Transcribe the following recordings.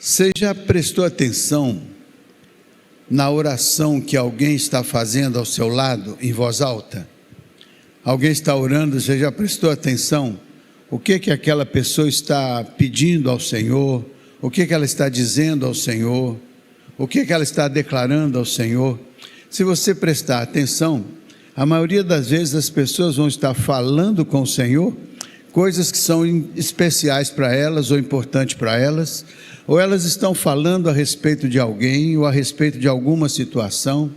Você já prestou atenção na oração que alguém está fazendo ao seu lado, em voz alta? Alguém está orando, você já prestou atenção? O que aquela pessoa está pedindo ao Senhor? O que ela está dizendo ao Senhor? O que ela está declarando ao Senhor? Se você prestar atenção, a maioria das vezes as pessoas vão estar falando com o Senhor coisas que são especiais para elas ou importantes para elas, ou elas estão falando a respeito de alguém ou a respeito de alguma situação,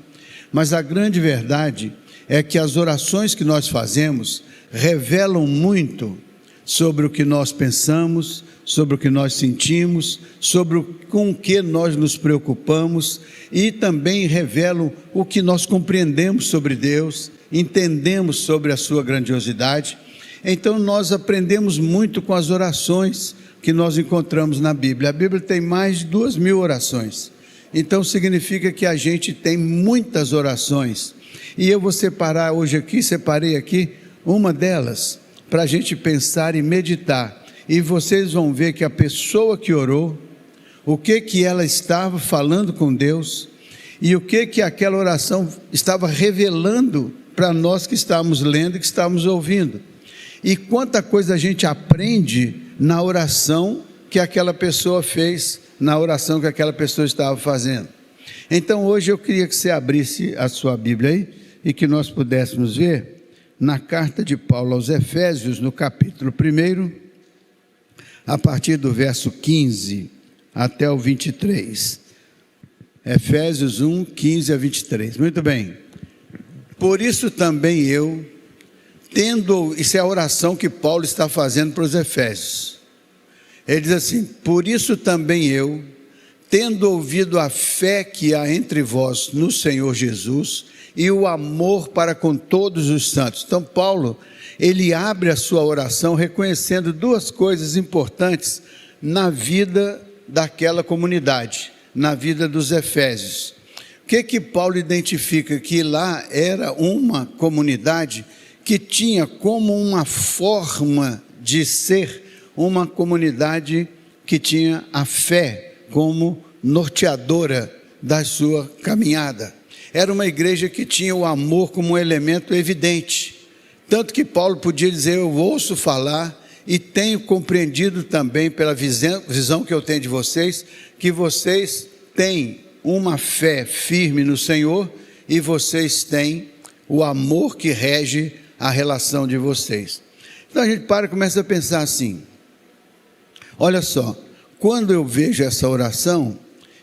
mas a grande verdade é que as orações que nós fazemos revelam muito sobre o que nós pensamos, sobre o que nós sentimos, sobre com o que nós nos preocupamos, e também revelam o que nós compreendemos sobre Deus, entendemos sobre a sua grandiosidade. Então nós aprendemos muito com as orações que nós encontramos na Bíblia. A Bíblia tem mais de 2.000 orações, então significa que a gente tem muitas orações, e eu vou separar hoje aqui, separei aqui uma delas, para a gente pensar e meditar, e vocês vão ver que a pessoa que orou, o que ela estava falando com Deus, e o que aquela oração estava revelando para nós que estávamos lendo e que estávamos ouvindo, e quanta coisa a gente aprende na oração que aquela pessoa fez, na oração que aquela pessoa estava fazendo. Então hoje eu queria que você abrisse a sua Bíblia aí, e que nós pudéssemos ver na carta de Paulo aos Efésios, no capítulo 1, a partir do verso 15 até o 23. Efésios 1, 15 a 23. Muito bem. Por isso também eu, isso é a oração que Paulo está fazendo para os Efésios. Ele diz assim: por isso também eu, tendo ouvido a fé que há entre vós no Senhor Jesus, e o amor para com todos os santos. Então Paulo, ele abre a sua oração reconhecendo duas coisas importantes na vida daquela comunidade, na vida dos Efésios. O que Paulo identifica? Que lá era uma comunidade que tinha como uma forma de ser, uma comunidade que tinha a fé como norteadora da sua caminhada. Era uma igreja que tinha o amor como um elemento evidente, tanto que Paulo podia dizer: eu ouço falar e tenho compreendido também pela visão que eu tenho de vocês, que vocês têm uma fé firme no Senhor e vocês têm o amor que rege a relação de vocês. Então a gente para e começa a pensar assim: olha só, quando eu vejo essa oração,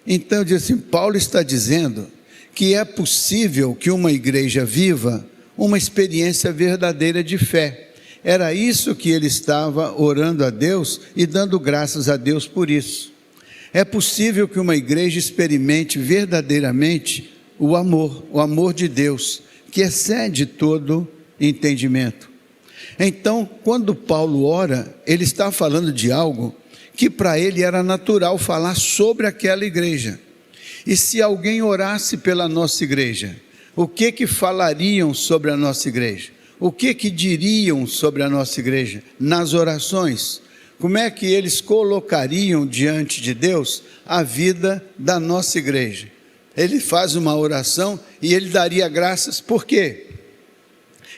então eu digo assim, Paulo está dizendo que é possível que uma igreja viva uma experiência verdadeira de fé. Era isso que ele estava orando a Deus e dando graças a Deus por isso. É possível que uma igreja experimente verdadeiramente o amor de Deus, que excede todo entendimento. Então, quando Paulo ora, ele está falando de algo que para ele era natural falar sobre aquela igreja. E se alguém orasse pela nossa igreja, o que falariam sobre a nossa igreja? O que diriam sobre a nossa igreja nas orações? Como é que eles colocariam diante de Deus a vida da nossa igreja? Ele faz uma oração e ele daria graças, por quê?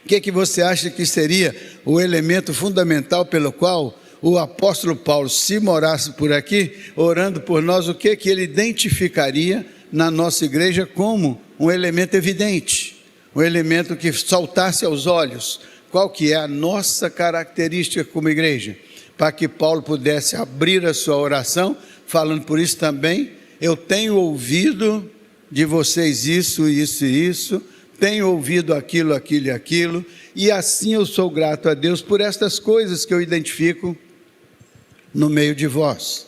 O que você acha que seria o elemento fundamental pelo qual o apóstolo Paulo, se morasse por aqui, orando por nós, o que ele identificaria na nossa igreja como um elemento evidente, um elemento que saltasse aos olhos? Qual que é a nossa característica como igreja? Para que Paulo pudesse abrir a sua oração, falando: por isso também, eu tenho ouvido de vocês isso, isso e isso, tenho ouvido aquilo, aquilo e aquilo, e assim eu sou grato a Deus por estas coisas que eu identifico no meio de vós.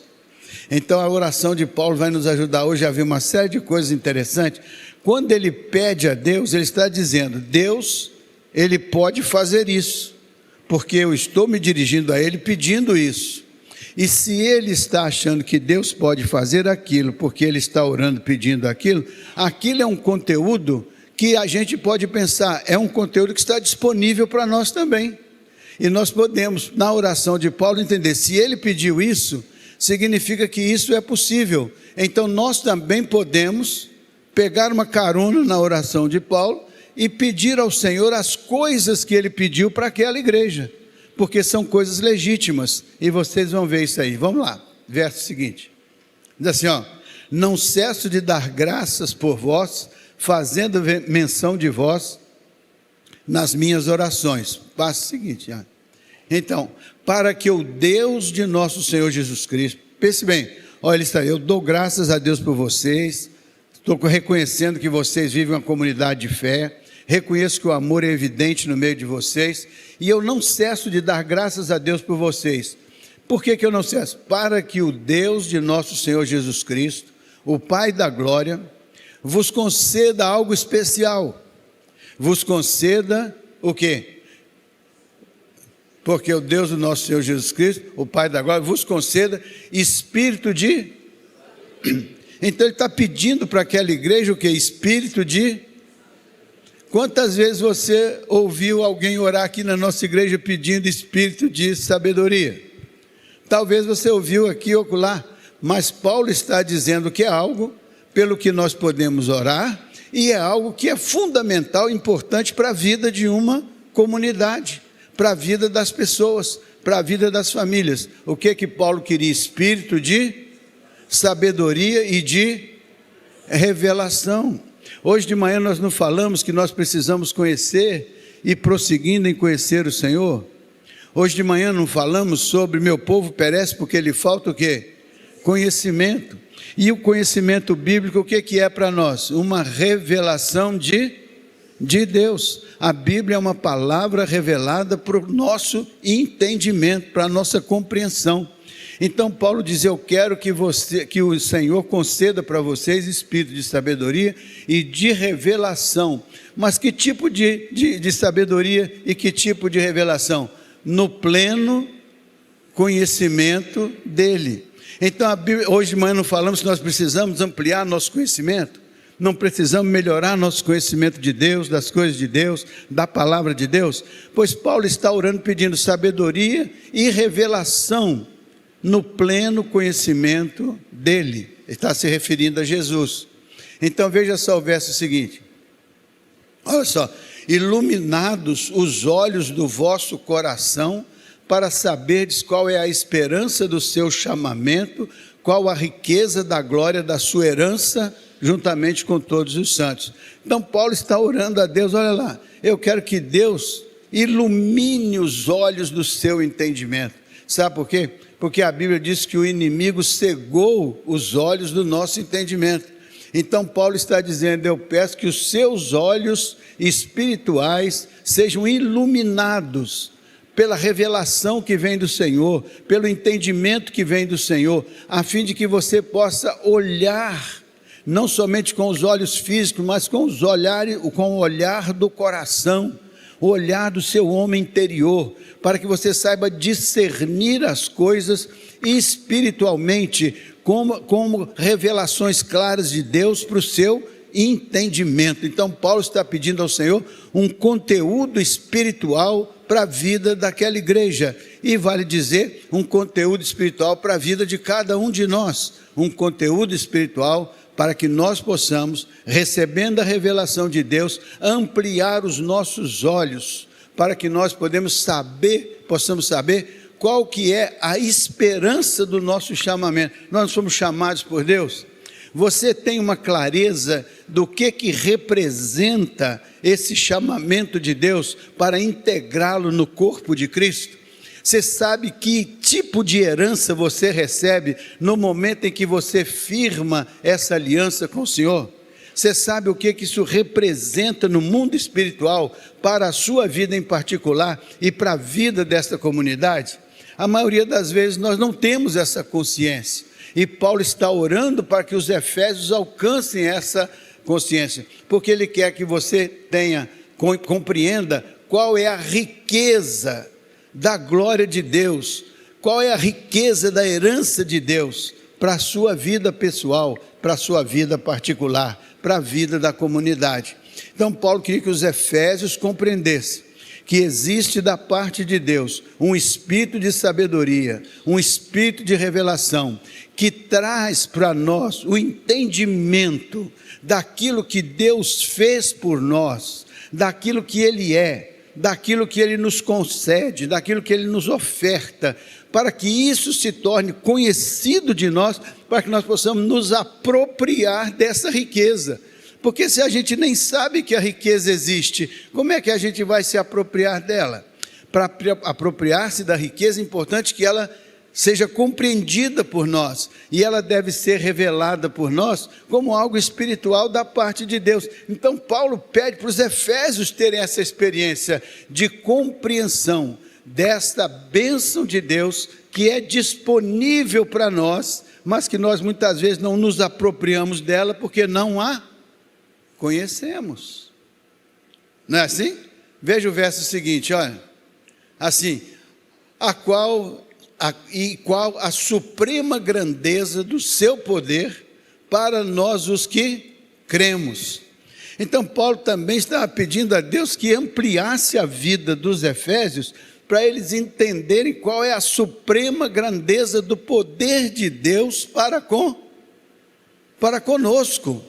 Então a oração de Paulo vai nos ajudar hoje a ver uma série de coisas interessantes. Quando ele pede a Deus, ele está dizendo: Deus, ele pode fazer isso, porque eu estou me dirigindo a ele pedindo isso. E se ele está achando que Deus pode fazer aquilo, porque ele está orando pedindo aquilo, aquilo é um conteúdo que a gente pode pensar, é um conteúdo que está disponível para nós também. E nós podemos, na oração de Paulo, entender: se ele pediu isso, significa que isso é possível. Então nós também podemos pegar uma carona na oração de Paulo e pedir ao Senhor as coisas que ele pediu para aquela igreja, porque são coisas legítimas, e vocês vão ver isso aí. Vamos lá, verso seguinte, diz assim, não cesso de dar graças por vós, fazendo menção de vós nas minhas orações. Passo seguinte, então, para que o Deus de nosso Senhor Jesus Cristo, pense bem, olha, ele está aí, eu dou graças a Deus por vocês, estou reconhecendo que vocês vivem uma comunidade de fé, reconheço que o amor é evidente no meio de vocês, e eu não cesso de dar graças a Deus por vocês. Por que eu não cesso? Para que o Deus de nosso Senhor Jesus Cristo, o Pai da glória, vos conceda algo especial. Vos conceda o quê? Porque o Deus do nosso Senhor Jesus Cristo, o Pai da glória, vos conceda espírito de... Então ele está pedindo para aquela igreja o quê? Espírito de... Quantas vezes você ouviu alguém orar aqui na nossa igreja pedindo espírito de sabedoria? Talvez você ouviu aqui ou lá, mas Paulo está dizendo que é algo pelo que nós podemos orar, e é algo que é fundamental, importante para a vida de uma comunidade, para a vida das pessoas, para a vida das famílias. O que Paulo queria? Espírito de sabedoria e de revelação. Hoje de manhã nós não falamos que nós precisamos conhecer e prosseguindo em conhecer o Senhor? Hoje de manhã não falamos sobre meu povo perece porque lhe falta o quê? Conhecimento. E o conhecimento bíblico, o que é para nós? Uma revelação de Deus. A Bíblia é uma palavra revelada para o nosso entendimento, para a nossa compreensão. Então Paulo diz, eu quero que o Senhor conceda para vocês espírito de sabedoria e de revelação. Mas que tipo de sabedoria e que tipo de revelação? No pleno conhecimento dele. Então a Bíblia, hoje de manhã não falamos que nós precisamos ampliar nosso conhecimento, não precisamos melhorar nosso conhecimento de Deus, das coisas de Deus, da palavra de Deus, pois Paulo está orando pedindo sabedoria e revelação no pleno conhecimento dele. Ele está se referindo a Jesus. Então veja só o verso seguinte, olha só, iluminados os olhos do vosso coração, para saberdes qual é a esperança do seu chamamento, qual a riqueza da glória da sua herança, juntamente com todos os santos. Então Paulo está orando a Deus, olha lá, eu quero que Deus ilumine os olhos do seu entendimento. Sabe por quê? Porque a Bíblia diz que o inimigo cegou os olhos do nosso entendimento. Então Paulo está dizendo, eu peço que os seus olhos espirituais sejam iluminados pela revelação que vem do Senhor, pelo entendimento que vem do Senhor, a fim de que você possa olhar, não somente com os olhos físicos, mas com o olhar do coração, o olhar do seu homem interior, para que você saiba discernir as coisas espiritualmente, como revelações claras de Deus para o seu entendimento. Então Paulo está pedindo ao Senhor um conteúdo espiritual para a vida daquela igreja, e vale dizer, um conteúdo espiritual para a vida de cada um de nós, um conteúdo espiritual para que nós possamos, recebendo a revelação de Deus, ampliar os nossos olhos, para que nós possamos saber qual que é a esperança do nosso chamamento. Nós somos chamados por Deus. Você tem uma clareza do que representa esse chamamento de Deus para integrá-lo no corpo de Cristo? Você sabe que tipo de herança você recebe no momento em que você firma essa aliança com o Senhor? Você sabe o que isso representa no mundo espiritual para a sua vida em particular e para a vida desta comunidade? A maioria das vezes nós não temos essa consciência. E Paulo está orando para que os efésios alcancem essa consciência, porque ele quer que você compreenda qual é a riqueza da glória de Deus, qual é a riqueza da herança de Deus para a sua vida pessoal, para a sua vida particular, para a vida da comunidade. Então Paulo queria que os efésios compreendessem que existe da parte de Deus um espírito de sabedoria, um espírito de revelação, que traz para nós o entendimento daquilo que Deus fez por nós, daquilo que Ele é, daquilo que Ele nos concede, daquilo que Ele nos oferta, para que isso se torne conhecido de nós, para que nós possamos nos apropriar dessa riqueza. Porque se a gente nem sabe que a riqueza existe, como é que a gente vai se apropriar dela? Para apropriar-se da riqueza, é importante que ela seja compreendida por nós, e ela deve ser revelada por nós como algo espiritual da parte de Deus. Então Paulo pede para os efésios terem essa experiência de compreensão desta bênção de Deus, que é disponível para nós, mas que nós muitas vezes não nos apropriamos dela, porque não a conhecemos. Não é assim? Veja o verso seguinte, olha, assim, qual a suprema grandeza do seu poder para nós os que cremos. Então Paulo também estava pedindo a Deus que ampliasse a vida dos efésios, para eles entenderem qual é a suprema grandeza do poder de Deus para conosco.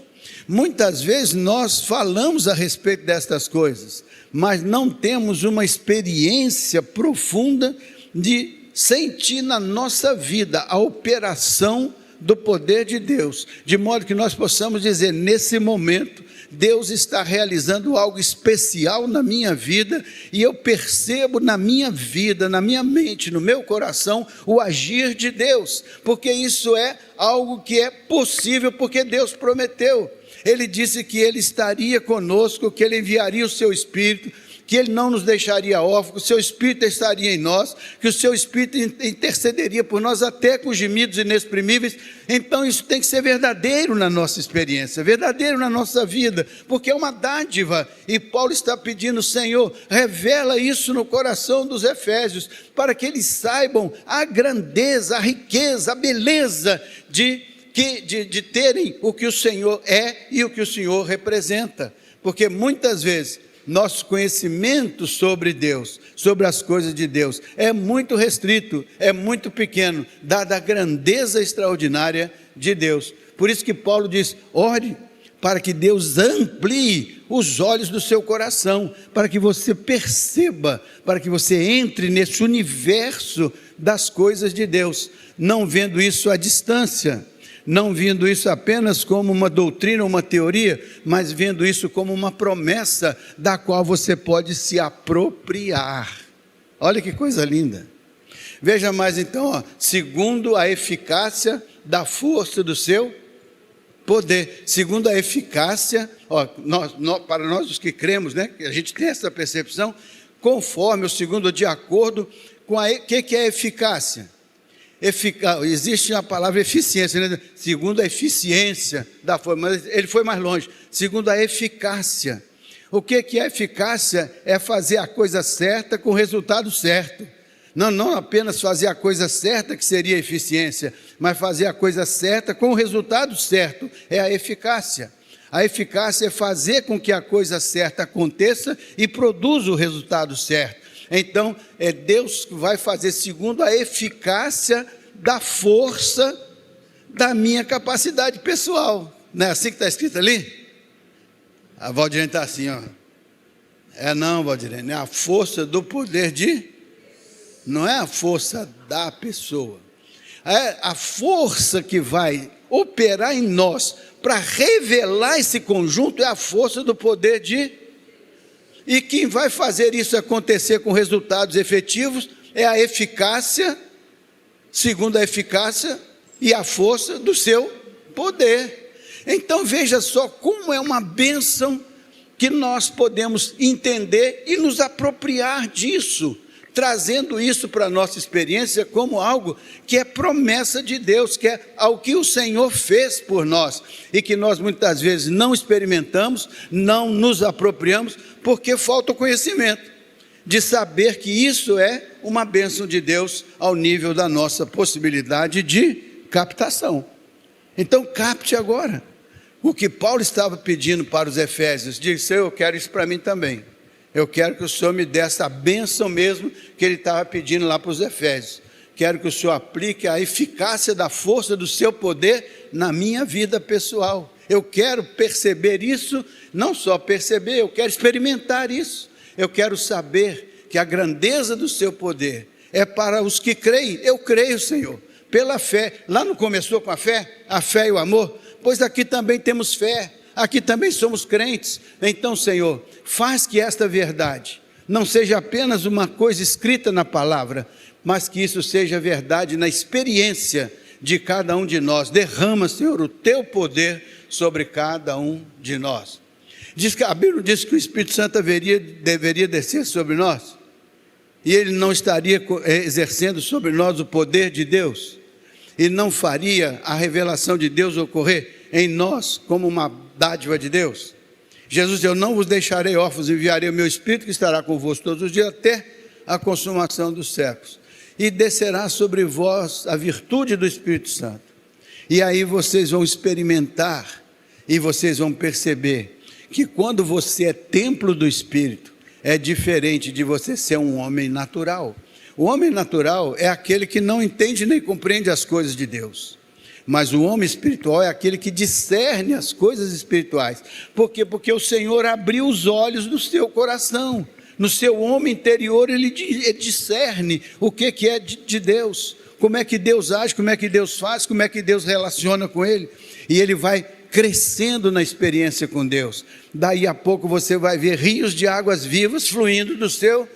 Muitas vezes nós falamos a respeito destas coisas, mas não temos uma experiência profunda de sentir na nossa vida a operação do poder de Deus, de modo que nós possamos dizer, nesse momento, Deus está realizando algo especial na minha vida, e eu percebo na minha vida, na minha mente, no meu coração, o agir de Deus, porque isso é algo que é possível, porque Deus prometeu. Ele disse que Ele estaria conosco, que Ele enviaria o seu Espírito, que Ele não nos deixaria órfãos, que o seu Espírito estaria em nós, que o seu Espírito intercederia por nós até com gemidos inexprimíveis. Então isso tem que ser verdadeiro na nossa experiência, verdadeiro na nossa vida, porque é uma dádiva, e Paulo está pedindo, Senhor, revela isso no coração dos efésios, para que eles saibam a grandeza, a riqueza, a beleza de terem o que o Senhor é e o que o Senhor representa, porque muitas vezes nosso conhecimento sobre Deus, sobre as coisas de Deus, é muito restrito, é muito pequeno, dada a grandeza extraordinária de Deus. Por isso que Paulo diz, ore para que Deus amplie os olhos do seu coração, para que você perceba, para que você entre nesse universo das coisas de Deus, não vendo isso à distância, não vendo isso apenas como uma doutrina, uma teoria, mas vendo isso como uma promessa da qual você pode se apropriar. Olha que coisa linda. Veja mais então, segundo a eficácia da força do seu poder, segundo a eficácia, para nós os que cremos, né, a gente tem essa percepção, conforme ou segundo, de acordo com que é eficácia? Existe a palavra eficiência, né? Segundo a eficiência da forma, mas ele foi mais longe, segundo a eficácia. O que é eficácia? É fazer a coisa certa com o resultado certo. Não apenas fazer a coisa certa, que seria a eficiência, mas fazer a coisa certa com o resultado certo, é a eficácia. A eficácia é fazer com que a coisa certa aconteça e produza o resultado certo. Então, é Deus que vai fazer segundo a eficácia da força da minha capacidade pessoal. Não é assim que está escrito ali? A Valdirene está assim, ó. Não, Valdirene, é a força do poder não é a força da pessoa. É a força que vai operar em nós para revelar esse conjunto, é a força do poder e quem vai fazer isso acontecer com resultados efetivos é a eficácia, segundo a eficácia e a força do seu poder. Então veja só como é uma bênção que nós podemos entender e nos apropriar disso, trazendo isso para a nossa experiência como algo que é promessa de Deus, que é ao que o Senhor fez por nós, e que nós muitas vezes não experimentamos, não nos apropriamos, porque falta o conhecimento, de saber que isso é uma bênção de Deus, ao nível da nossa possibilidade de captação. Então capte agora, o que Paulo estava pedindo para os efésios, disse, eu quero isso para mim também. Eu quero que o Senhor me dê essa bênção mesmo que ele estava pedindo lá para os Efésios. Quero que o Senhor aplique a eficácia da força do seu poder na minha vida pessoal. Eu quero perceber isso, não só perceber, eu quero experimentar isso. Eu quero saber que a grandeza do seu poder é para os que creem. Eu creio, Senhor, pela fé. Lá não começou com a fé e o amor? Pois aqui também temos fé, aqui também somos crentes. Então, Senhor, faz que esta verdade não seja apenas uma coisa escrita na palavra, mas que isso seja verdade na experiência de cada um de nós. Derrama, Senhor, o teu poder sobre cada um de nós. A Bíblia diz que o Espírito Santo deveria descer sobre nós, e ele não estaria exercendo sobre nós o poder de Deus, e não faria a revelação de Deus ocorrer em nós como uma dádiva de Deus. Jesus disse: eu não vos deixarei órfãos, enviarei o meu Espírito que estará convosco todos os dias até a consumação dos séculos, e descerá sobre vós a virtude do Espírito Santo, e aí vocês vão experimentar, e vocês vão perceber que quando você é templo do Espírito, é diferente de você ser um homem natural. O homem natural é aquele que não entende nem compreende as coisas de Deus, mas o homem espiritual é aquele que discerne as coisas espirituais. Por quê? Porque o Senhor abriu os olhos do seu coração, no seu homem interior ele discerne o que é de Deus, como é que Deus age, como é que Deus faz, como é que Deus relaciona com ele, e ele vai crescendo na experiência com Deus. Daí a pouco você vai ver rios de águas vivas fluindo do seu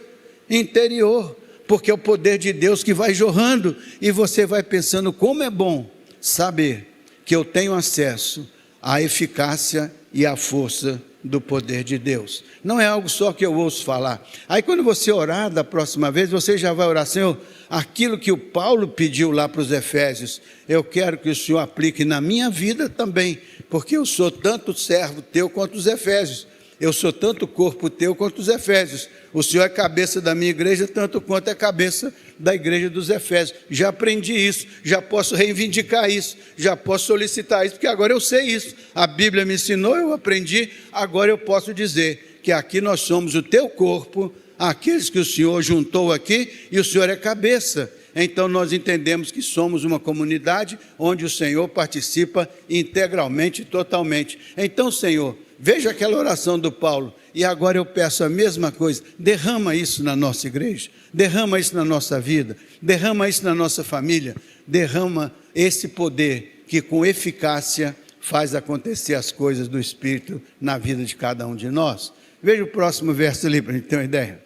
interior, porque é o poder de Deus que vai jorrando, e você vai pensando como é bom saber que eu tenho acesso à eficácia e à força do poder de Deus. Não é algo só que eu ouço falar. Aí quando você orar da próxima vez, você já vai orar: Senhor, aquilo que o Paulo pediu lá para os Efésios, eu quero que o Senhor aplique na minha vida também, porque eu sou tanto servo teu quanto os Efésios, eu sou tanto corpo teu quanto os Efésios, o Senhor é cabeça da minha igreja tanto quanto é cabeça da igreja dos Efésios. Já aprendi isso, já posso reivindicar isso, já posso solicitar isso, porque agora eu sei isso, a Bíblia me ensinou, eu aprendi, agora eu posso dizer que aqui nós somos o teu corpo, aqueles que o Senhor juntou aqui, e o Senhor é cabeça. Então nós entendemos que somos uma comunidade onde o Senhor participa integralmente, totalmente. Então, Senhor, veja aquela oração do Paulo, e agora eu peço a mesma coisa: derrama isso na nossa igreja, derrama isso na nossa vida, derrama isso na nossa família, derrama esse poder que com eficácia faz acontecer as coisas do Espírito na vida de cada um de nós. Veja o próximo verso ali para a gente ter uma ideia.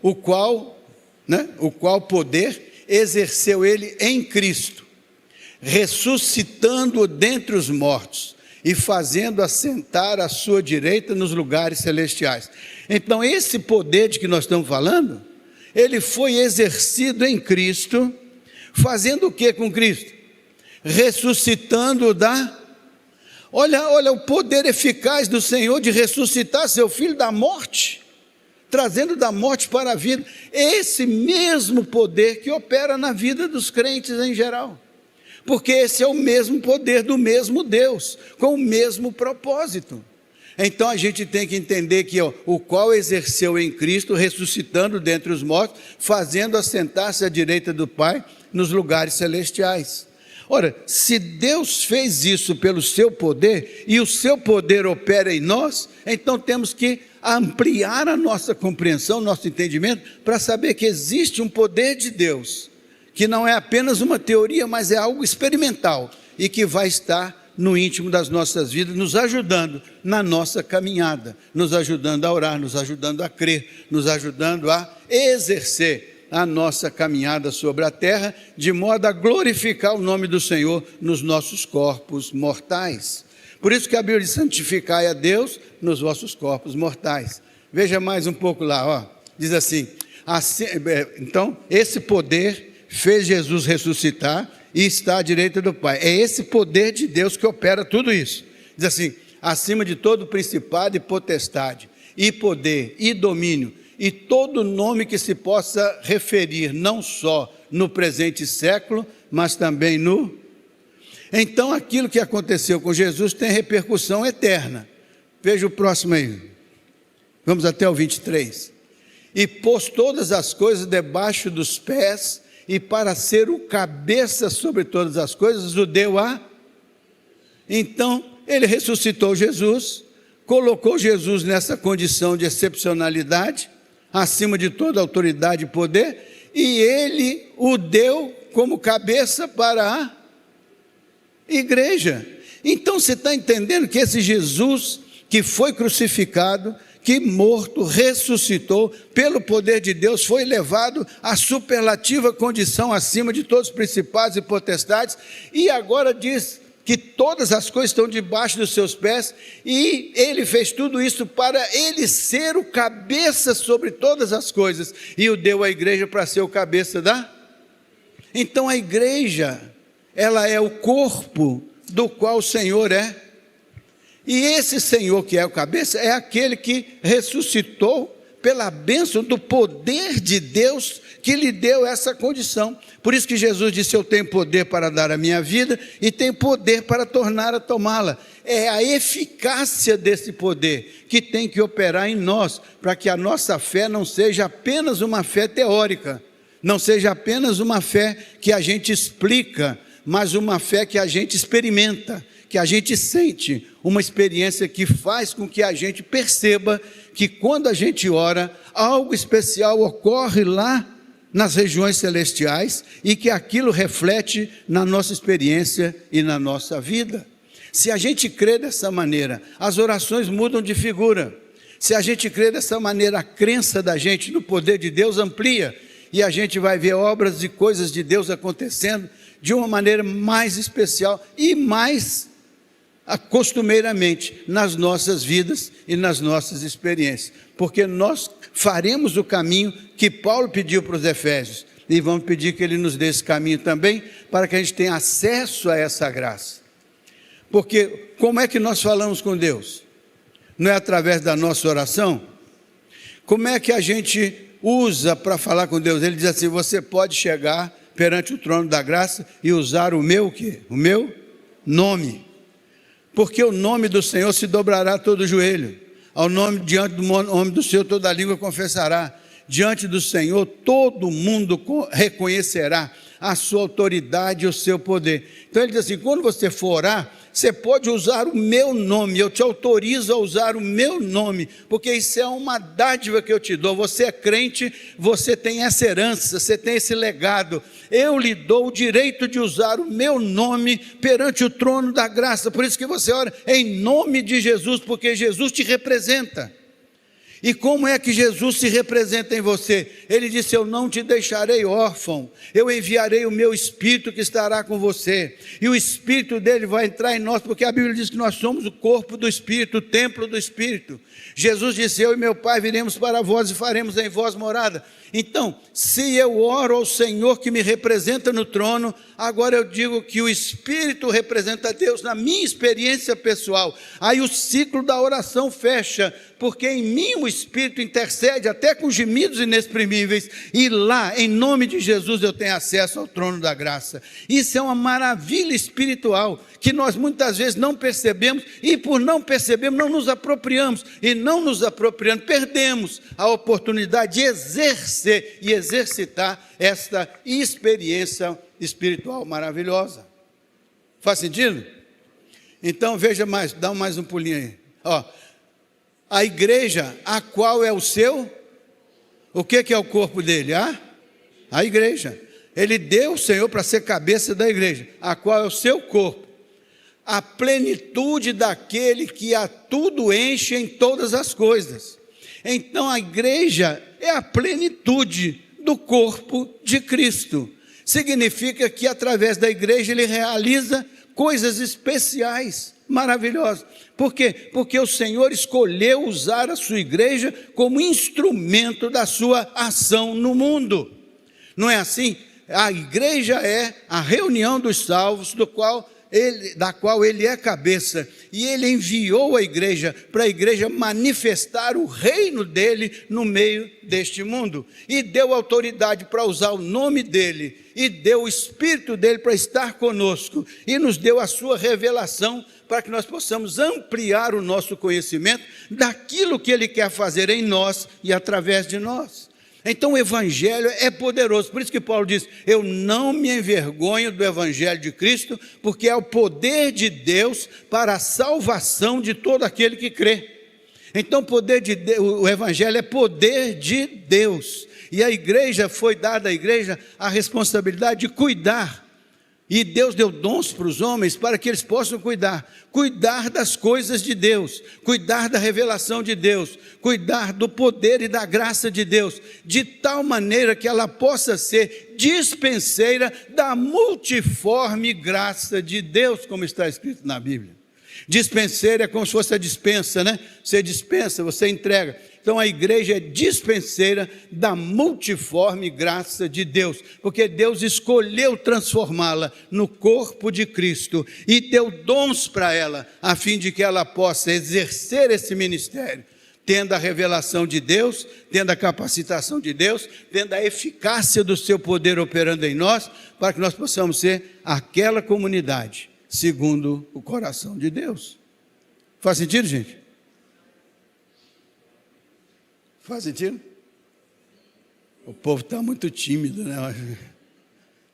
O qual poder exerceu ele em Cristo, ressuscitando-o dentre os mortos e fazendo assentar à sua direita nos lugares celestiais. Então esse poder de que nós estamos falando, ele foi exercido em Cristo, fazendo o que com Cristo? Ressuscitando olha o poder eficaz do Senhor de ressuscitar seu filho da morte, trazendo da morte para a vida. Esse mesmo poder que opera na vida dos crentes em geral, porque esse é o mesmo poder do mesmo Deus, com o mesmo propósito. Então a gente tem que entender que o qual exerceu em Cristo, ressuscitando dentre os mortos, fazendo assentar-se à direita do Pai nos lugares celestiais. Ora, se Deus fez isso pelo seu poder, e o seu poder opera em nós, então temos que ampliar a nossa compreensão, nosso entendimento, para saber que existe um poder de Deus, que não é apenas uma teoria, mas é algo experimental, e que vai estar no íntimo das nossas vidas, nos ajudando na nossa caminhada, nos ajudando a orar, nos ajudando a crer, nos ajudando a exercer a nossa caminhada sobre a terra, de modo a glorificar o nome do Senhor nos nossos corpos mortais. Por isso que a Bíblia diz: santificai a Deus nos vossos corpos mortais. Veja mais um pouco lá, diz assim, então esse poder fez Jesus ressuscitar e está à direita do Pai. É esse poder de Deus que opera tudo isso. Diz assim: acima de todo principado e potestade, e poder, e domínio, e todo nome que se possa referir, não só no presente século, mas também no... Então aquilo que aconteceu com Jesus tem repercussão eterna. Veja o próximo aí. Vamos até o 23. E pôs todas as coisas debaixo dos pés, e para ser o cabeça sobre todas as coisas, o deu a... Então, ele ressuscitou Jesus, colocou Jesus nessa condição de excepcionalidade, acima de toda autoridade e poder, e ele o deu como cabeça para a igreja. Então você está entendendo que esse Jesus que foi crucificado, que morto, ressuscitou, pelo poder de Deus, foi levado à superlativa condição acima de todos os principados e potestades, e agora diz que todas as coisas estão debaixo dos seus pés, e ele fez tudo isso para ele ser o cabeça sobre todas as coisas, e o deu à igreja para ser o cabeça da... Então a igreja, ela é o corpo do qual o Senhor é, e esse Senhor que é o cabeça, é aquele que ressuscitou pela bênção do poder de Deus, que lhe deu essa condição. Por isso que Jesus disse, eu tenho poder para dar a minha vida, e tenho poder para tornar a tomá-la. É a eficácia desse poder que tem que operar em nós, para que a nossa fé não seja apenas uma fé teórica, não seja apenas uma fé que a gente explica, mas uma fé que a gente experimenta, que a gente sente, uma experiência que faz com que a gente perceba que quando a gente ora, algo especial ocorre lá nas regiões celestiais, e que aquilo reflete na nossa experiência e na nossa vida. Se a gente crê dessa maneira, as orações mudam de figura. Se a gente crê dessa maneira, a crença da gente no poder de Deus amplia, e a gente vai ver obras e coisas de Deus acontecendo de uma maneira mais especial e mais costumeiramente nas nossas vidas e nas nossas experiências, porque nós faremos o caminho que Paulo pediu para os Efésios, e vamos pedir que ele nos dê esse caminho também, para que a gente tenha acesso a essa graça. Porque como é que nós falamos com Deus? Não é através da nossa oração? Como é que a gente usa para falar com Deus? Ele diz assim, você pode chegar perante o trono da graça e usar o meu quê? O meu nome. Porque o nome do Senhor se dobrará todo o joelho, ao nome, diante do nome do Senhor toda a língua confessará, diante do Senhor todo mundo reconhecerá a sua autoridade e o seu poder. Então ele diz assim, quando você for orar, você pode usar o meu nome, eu te autorizo a usar o meu nome, porque isso é uma dádiva que eu te dou. Você é crente, você tem essa herança, você tem esse legado, eu lhe dou o direito de usar o meu nome perante o trono da graça. Por isso que você ora em nome de Jesus, porque Jesus te representa. E como é que Jesus se representa em você? Ele disse, eu não te deixarei órfão, eu enviarei o meu Espírito que estará com você, e o Espírito dele vai entrar em nós, porque a Bíblia diz que nós somos o corpo do Espírito, o templo do Espírito. Jesus disse, eu e meu Pai viremos para vós e faremos em vós morada. Então, se eu oro ao Senhor que me representa no trono, agora eu digo que o Espírito representa Deus na minha experiência pessoal. Aí o ciclo da oração fecha, porque em mim o Espírito intercede até com gemidos inexprimíveis, e lá, em nome de Jesus, eu tenho acesso ao trono da graça. Isso é uma maravilha espiritual, que nós muitas vezes não percebemos, e por não percebermos, não nos apropriamos, e não nos apropriando, perdemos a oportunidade de exercer e exercitar esta experiência espiritual maravilhosa. Faz sentido? Então veja mais, dá mais um pulinho aí. Ó, a igreja, a qual é o seu, o que é o corpo dele? A igreja. Ele deu o Senhor para ser cabeça da igreja, a qual é o seu corpo, a plenitude daquele que a tudo enche em todas as coisas. Então a igreja é a plenitude do corpo de Cristo. Significa que através da igreja ele realiza coisas especiais, maravilhosas. Por quê? Porque o Senhor escolheu usar a sua igreja como instrumento da sua ação no mundo. Não é assim? A igreja é a reunião dos salvos, do qual da qual ele é cabeça, e ele enviou a igreja para a igreja manifestar o reino dele no meio deste mundo, e deu autoridade para usar o nome dele, e deu o Espírito dele para estar conosco, e nos deu a sua revelação, para que nós possamos ampliar o nosso conhecimento daquilo que ele quer fazer em nós e através de nós. Então o Evangelho é poderoso, por isso que Paulo diz, eu não me envergonho do Evangelho de Cristo, porque é o poder de Deus para a salvação de todo aquele que crê. Então o Evangelho é poder de Deus, e a igreja, foi dada à igreja a responsabilidade de cuidar, e Deus deu dons para os homens para que eles possam cuidar das coisas de Deus, cuidar da revelação de Deus, cuidar do poder e da graça de Deus, de tal maneira que ela possa ser dispenseira da multiforme graça de Deus, como está escrito na Bíblia. Dispenseira é como se fosse a dispensa, né? Você dispensa, você entrega. Então a igreja é dispenseira da multiforme graça de Deus, porque Deus escolheu transformá-la no corpo de Cristo e deu dons para ela, a fim de que ela possa exercer esse ministério, tendo a revelação de Deus, tendo a capacitação de Deus, tendo a eficácia do seu poder operando em nós, para que nós possamos ser aquela comunidade segundo o coração de Deus. Faz sentido, gente? Faz sentido? O povo está muito tímido, né?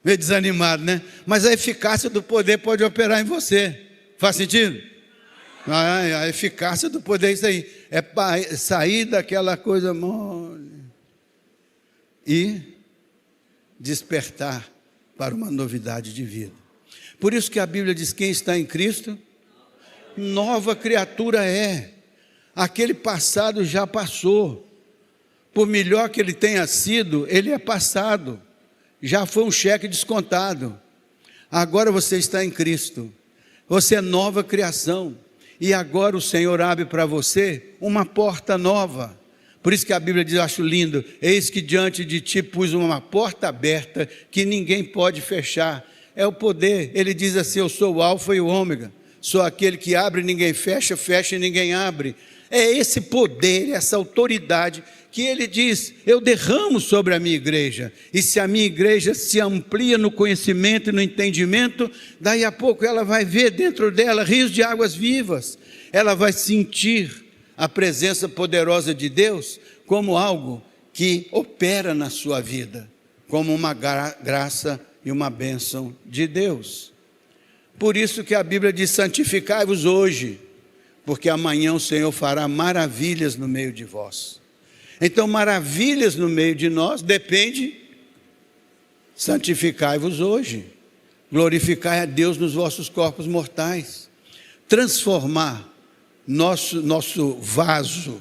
Meio desanimado, né? Mas a eficácia do poder pode operar em você. Faz sentido? A eficácia do poder é isso aí. É para sair daquela coisa mole e despertar para uma novidade de vida. Por isso que a Bíblia diz, quem está em Cristo, nova criatura é. Aquele passado já passou. Por melhor que ele tenha sido, ele é passado, já foi um cheque descontado. Agora você está em Cristo, você é nova criação, e agora o Senhor abre para você uma porta nova. Por isso que a Bíblia diz, eu acho lindo, eis que diante de ti pus uma porta aberta, que ninguém pode fechar. É o poder, ele diz assim, eu sou o alfa e o ômega, sou aquele que abre e ninguém fecha, fecha e ninguém abre. É esse poder, essa autoridade que ele diz, eu derramo sobre a minha igreja, e se a minha igreja se amplia no conhecimento e no entendimento, daí a pouco ela vai ver dentro dela rios de águas vivas, ela vai sentir a presença poderosa de Deus como algo que opera na sua vida, como uma graça e uma bênção de Deus. Por isso que a Bíblia diz, santificai-vos hoje, porque amanhã o Senhor fará maravilhas no meio de vós. Então, maravilhas no meio de nós depende, santificai-vos hoje, glorificai a Deus nos vossos corpos mortais, transformar nosso vaso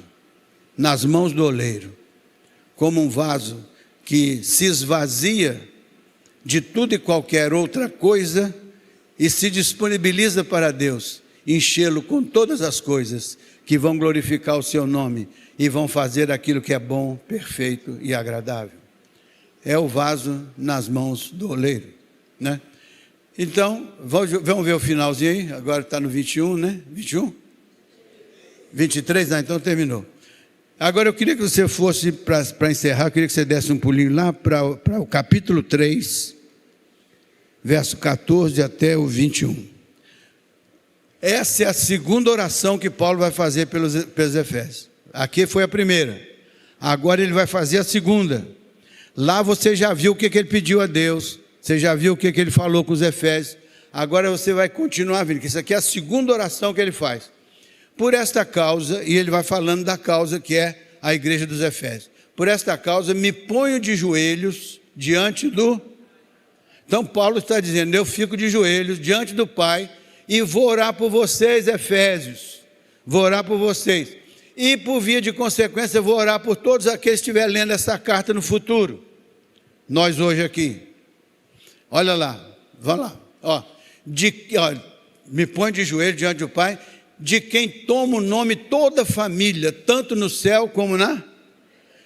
nas mãos do oleiro, como um vaso que se esvazia de tudo e qualquer outra coisa e se disponibiliza para Deus, enchê-lo com todas as coisas que vão glorificar o seu nome e vão fazer aquilo que é bom, perfeito e agradável. É o vaso nas mãos do oleiro, né? Então, vamos ver o finalzinho aí, agora está no 21, né? 21? 23, então terminou. Agora eu queria que você fosse, para encerrar, eu queria que você desse um pulinho lá para o capítulo 3, verso 14 até o 21. Essa é a segunda oração que Paulo vai fazer pelos Efésios. Aqui foi a primeira, agora ele vai fazer a segunda. Lá você já viu o que ele pediu a Deus, você já viu o que ele falou com os Efésios, agora você vai continuar vendo, que isso aqui é a segunda oração que ele faz. Por esta causa, e ele vai falando da causa que é a igreja dos Efésios. Por esta causa me ponho de joelhos diante do... Então Paulo está dizendo, eu fico de joelhos diante do Pai e vou orar por vocês, Efésios, vou orar por vocês. E por via de consequência, eu vou orar por todos aqueles que estiverem lendo essa carta no futuro. Nós hoje aqui. Olha lá, vamos lá. Ó, me põe de joelho diante do Pai, de quem toma o nome toda a família, tanto no céu como na...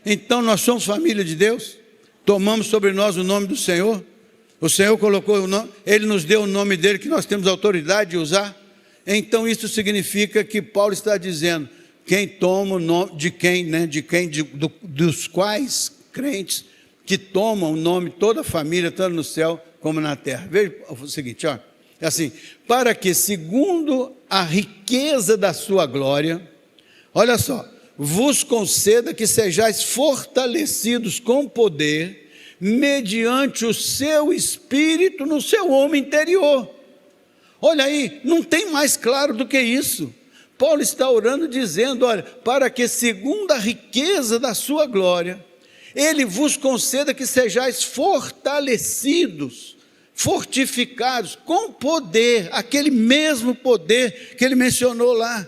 Então nós somos família de Deus, tomamos sobre nós o nome do Senhor, O Senhor colocou o nome, Ele nos deu o nome dEle que nós temos autoridade de usar. Então isso significa que Paulo está dizendo, quem toma o nome, dos quais crentes que tomam o nome, toda a família, tanto no céu como na terra. Veja o seguinte, ó, é assim, para que segundo a riqueza da sua glória, olha só, vos conceda que sejais fortalecidos com poder, mediante o seu espírito no seu homem interior. Olha aí, não tem mais claro do que isso. Paulo está orando dizendo, olha, para que segundo a riqueza da sua glória, Ele vos conceda que sejais fortalecidos, fortificados com poder, aquele mesmo poder que ele mencionou lá.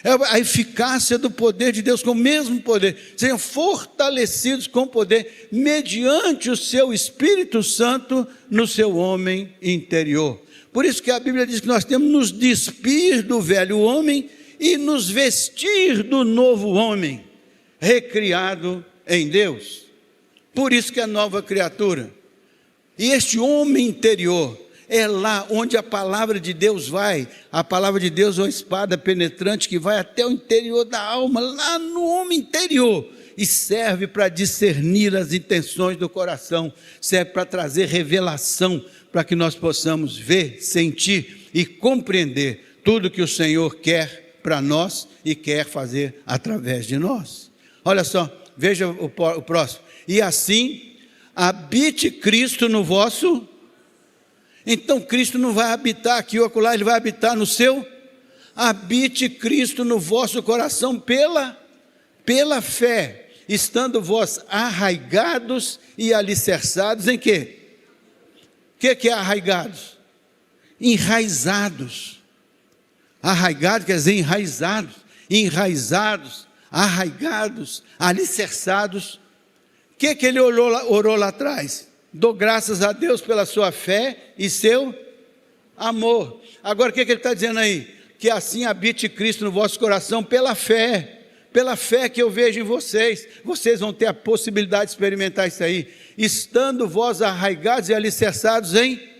É a eficácia do poder de Deus com o mesmo poder. Sejam fortalecidos com poder, mediante o seu Espírito Santo no seu homem interior. Por isso que a Bíblia diz que nós temos que nos despir do velho homem e nos vestir do novo homem, recriado em Deus. Por isso que é nova criatura. E este homem interior é lá onde a palavra de Deus vai. A palavra de Deus é uma espada penetrante que vai até o interior da alma, lá no homem interior, e serve para discernir as intenções do coração, serve para trazer revelação, para que nós possamos ver, sentir e compreender tudo que o Senhor quer para nós e quer fazer através de nós. Olha só, veja o próximo. E assim, habite Cristo no vosso. Então Cristo não vai habitar aqui ou acolá, Ele vai habitar no seu. Habite Cristo no vosso coração pela fé, estando vós arraigados e alicerçados em quê? O que é arraigados? Enraizados. Arraigado quer dizer enraizados, arraigados, alicerçados. O que ele orou lá atrás? Dou graças a Deus pela sua fé e seu amor. Agora o que ele está dizendo aí? Que assim habite Cristo no vosso coração pela fé que eu vejo em vocês. Vocês vão ter a possibilidade de experimentar isso aí, estando vós arraigados e alicerçados em.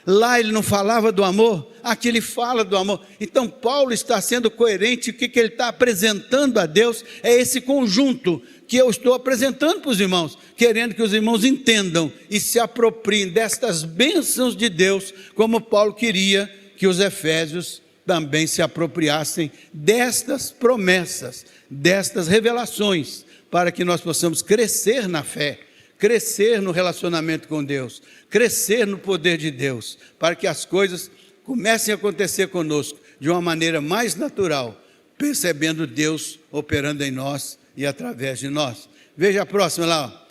Lá ele não falava do amor, aqui ele fala do amor. Então Paulo está sendo coerente. O que ele está apresentando a Deus é esse conjunto que eu estou apresentando para os irmãos, querendo que os irmãos entendam e se apropriem destas bênçãos de Deus, como Paulo queria que os efésios também se apropriassem destas promessas, destas revelações, para que nós possamos crescer na fé, crescer no relacionamento com Deus, crescer no poder de Deus, para que as coisas comecem a acontecer conosco de uma maneira mais natural, percebendo Deus operando em nós e através de nós. Veja a próxima lá, ó.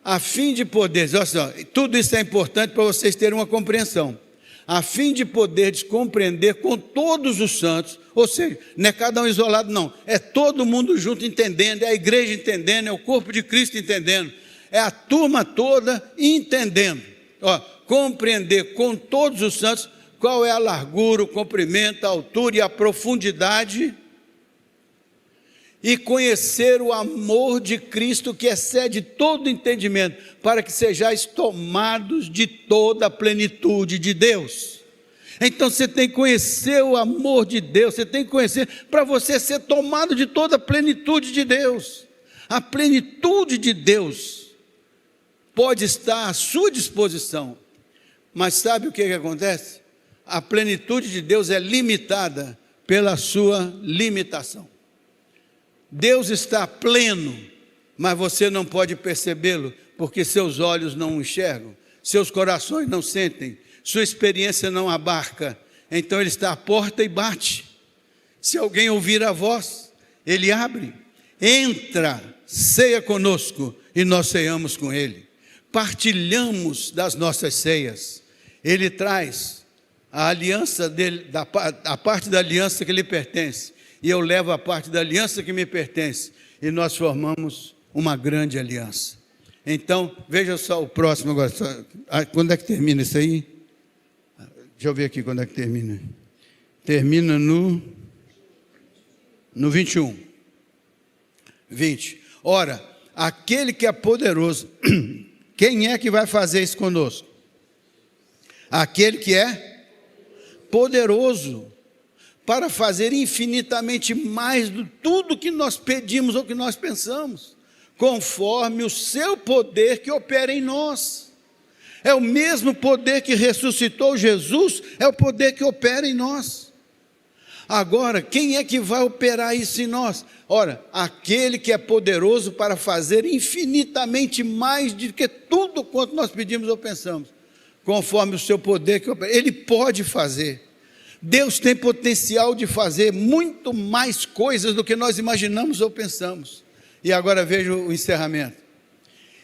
A fim de poder, olha só, tudo isso é importante para vocês terem uma compreensão, a fim de poderes compreender com todos os santos, ou seja, não é cada um isolado não, é todo mundo junto entendendo, é a igreja entendendo, é o corpo de Cristo entendendo, é a turma toda entendendo, ó, compreender com todos os santos qual é a largura, o comprimento, a altura e a profundidade, e conhecer o amor de Cristo que excede todo entendimento, para que sejais tomados de toda a plenitude de Deus. Então você tem que conhecer o amor de Deus, você tem que conhecer para você ser tomado de toda a plenitude de Deus. A plenitude de Deus pode estar à sua disposição, mas sabe o que acontece? A plenitude de Deus é limitada pela sua limitação. Deus está pleno, mas você não pode percebê-lo, porque seus olhos não enxergam, seus corações não sentem, sua experiência não abarca. Então Ele está à porta e bate. Se alguém ouvir a voz, Ele abre, entra, ceia conosco e nós ceamos com Ele. Partilhamos das nossas ceias. Ele traz a aliança dele, a parte da aliança que lhe pertence, e eu levo a parte da aliança que me pertence, e nós formamos uma grande aliança. Então, veja só o próximo agora. Quando é que termina isso aí? Deixa eu ver aqui quando é que termina. Termina no 21. 20. Ora, aquele que é poderoso, quem é que vai fazer isso conosco? Aquele que é poderoso para fazer infinitamente mais do tudo que nós pedimos ou que nós pensamos, conforme o seu poder que opera em nós. É o mesmo poder que ressuscitou Jesus, é o poder que opera em nós. Agora, quem é que vai operar isso em nós? Ora, aquele que é poderoso para fazer infinitamente mais do que tudo quanto nós pedimos ou pensamos, conforme o seu poder que opera. Ele pode fazer. Deus tem potencial de fazer muito mais coisas do que nós imaginamos ou pensamos. E agora veja o encerramento.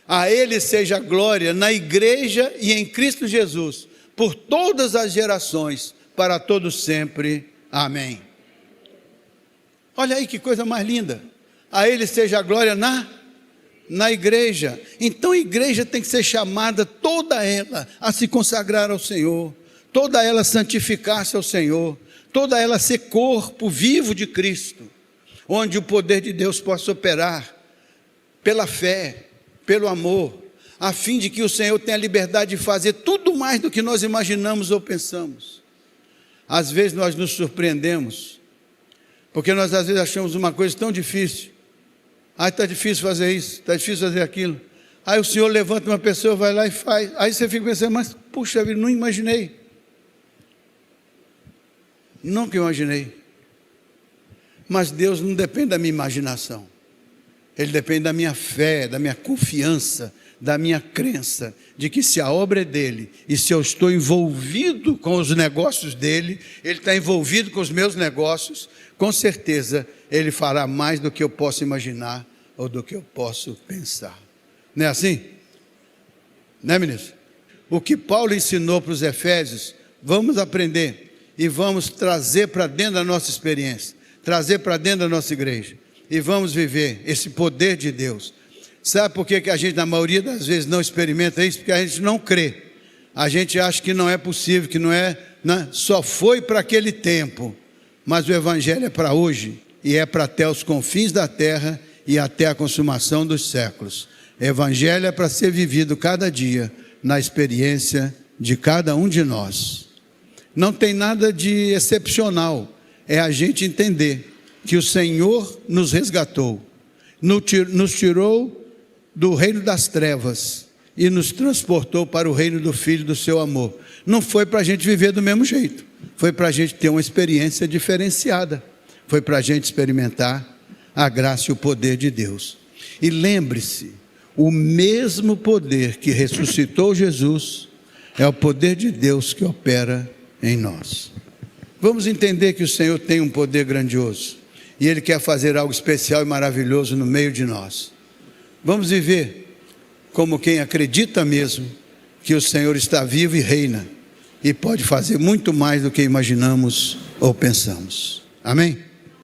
A Ele seja a glória na igreja e em Cristo Jesus, por todas as gerações, para todos sempre. Amém. Olha aí que coisa mais linda. A Ele seja a glória na igreja. Então a igreja tem que ser chamada, toda ela, a se consagrar ao Senhor, toda ela santificar-se ao Senhor, toda ela ser corpo vivo de Cristo, onde o poder de Deus possa operar pela fé, pelo amor, a fim de que o Senhor tenha liberdade de fazer tudo mais do que nós imaginamos ou pensamos. Às vezes nós nos surpreendemos, porque nós às vezes achamos uma coisa tão difícil. Está difícil fazer isso, está difícil fazer aquilo. Aí o Senhor levanta uma pessoa, vai lá e faz. Aí você fica pensando, mas puxa vida, não imaginei. Nunca imaginei. Mas Deus não depende da minha imaginação. Ele depende da minha fé, da minha confiança, da minha crença, de que se a obra é dele, e se eu estou envolvido com os negócios dele, ele está envolvido com os meus negócios, com certeza ele fará mais do que eu posso imaginar, ou do que eu posso pensar. Não é assim? Não é, ministro? O que Paulo ensinou para os Efésios, vamos aprender, e vamos trazer para dentro da nossa experiência, trazer para dentro da nossa igreja, e vamos viver esse poder de Deus. Sabe por que a gente, na maioria das vezes, não experimenta isso? Porque a gente não crê. A gente acha que não é possível, que não é, só foi para aquele tempo. Mas o Evangelho é para hoje, e é para até os confins da terra, e até a consumação dos séculos. O Evangelho é para ser vivido cada dia, na experiência de cada um de nós. Não tem nada de excepcional, é a gente entender que o Senhor nos resgatou, nos tirou do reino das trevas e nos transportou para o reino do Filho do seu amor. Não foi para a gente viver do mesmo jeito, foi para a gente ter uma experiência diferenciada, foi para a gente experimentar a graça e o poder de Deus. E lembre-se, o mesmo poder que ressuscitou Jesus é o poder de Deus que opera em nós. Vamos entender que o Senhor tem um poder grandioso e Ele quer fazer algo especial e maravilhoso no meio de nós. Vamos viver como quem acredita mesmo que o Senhor está vivo e reina, e pode fazer muito mais do que imaginamos ou pensamos. Amém?